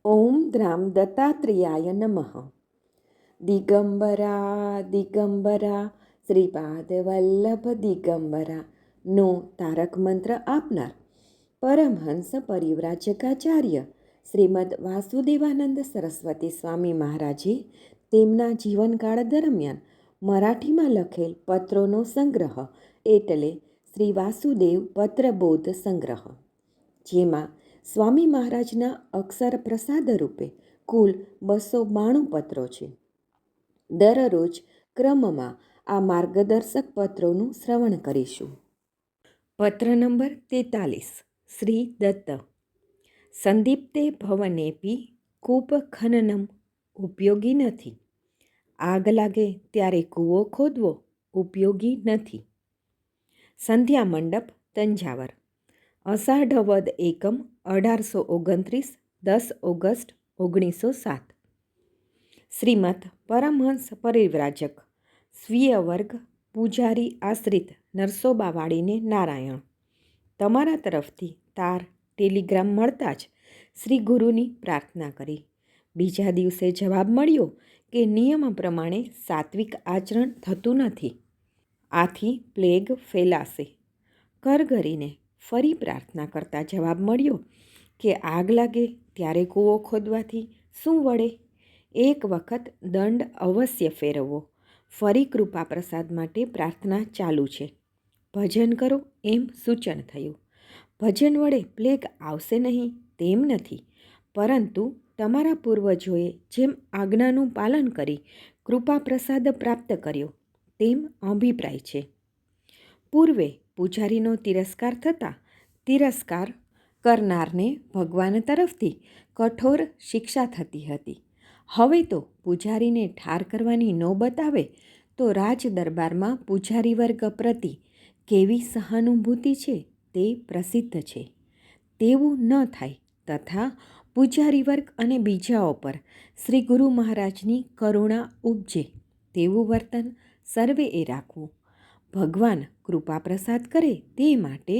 ઓમ દ્રામ દત્તાત્રેયાય નમઃ. દિગંબરા દિગંબરા શ્રીપાદ વલ્લભ દિગંબરા નો તારક મંત્ર આપનાર પરમહંસ પરિવ્રાજકાચાર્ય શ્રીમદ વાસુદેવાનંદ સરસ્વતી સ્વામી મહારાજે તેમના જીવનકાળ દરમિયાન મરાઠીમાં લખેલ પત્રોનો સંગ્રહ એટલે શ્રી વાસુદેવ પત્રબોધ સંગ્રહ, જેમાં સ્વામી મહારાજના અક્ષર પ્રસાદ રૂપે કુલ 292 પત્રો છે. દરરોજ ક્રમમાં આ માર્ગદર્શક પત્રોનું શ્રવણ કરીશું. પત્ર નંબર 43. શ્રી દત્ત. સંદીપ્તે ભવનેપી કૂપ ખનનમ ઉપયોગી નથી. આગ લાગે ત્યારે કૂવો ખોદવો ઉપયોગી નથી. સંધ્યા મંડપ, તંજાવર. અષાઢ વદ એકમ 1829, 10 ઓગસ્ટ 1907. શ્રીમદ પરમહંસ પરિવ્રાજક સ્વીય વર્ગ પૂજારી આશ્રિત નરસોબાવાળીને નારાયણ. તમારા તરફથી તાર ટેલિગ્રામ મળતા જ શ્રી ગુરુની પ્રાર્થના કરી. બીજા દિવસે જવાબ મળ્યો કે નિયમ પ્રમાણે સાત્વિક આચરણ થતું નથી, આથી પ્લેગ ફેલાશે. કરગરીને ફરી પ્રાર્થના કરતા જવાબ મળ્યો કે આગ લાગે ત્યારે કૂવો ખોદવાથી શું વળે? એક વખત દંડ અવશ્ય ફેરવવો. ફરી કૃપા પ્રસાદ માટે પ્રાર્થના ચાલુ છે. ભજન કરો એમ સૂચન થયું. ભજન વડે પ્લેગ આવશે નહીં તેમ નથી, પરંતુ તમારા પૂર્વજોએ જેમ આજ્ઞાનું પાલન કરી કૃપા પ્રસાદ પ્રાપ્ત કર્યો તેમ અભિપ્રાય છે. પૂર્વે પૂજારીનો તિરસ્કાર થતાં તિરસ્કાર કરનારને ભગવાન તરફથી કઠોર શિક્ષા થતી હતી. હવે તો પૂજારીને ઠાર કરવાની નોબત આવે તો રાજ દરબારમાં પૂજારી વર્ગ પ્રતિ કેવી સહાનુભૂતિ છે તે પ્રસિદ્ધ છે. તેવું ન થાય તથા પૂજારી વર્ગ અને બીજાઓ પર શ્રી ગુરુ મહારાજની કરુણા ઉપજે તેવું વર્તન સર્વેએ રાખવું. ભગવાન કૃપા પ્રસાદ કરે તે માટે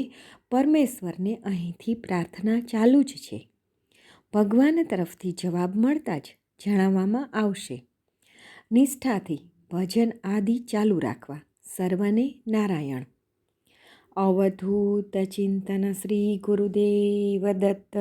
પરમેશ્વરને અહીંથી પ્રાર્થના ચાલુ જ છે. ભગવાન તરફથી જવાબ મળતા જ જણાવવામાં આવશે. નિષ્ઠાથી ભજન આદિ ચાલુ રાખવા. સર્વને નારાયણ. અવધૂત ચિંતન શ્રી ગુરુદેવ દત્ત.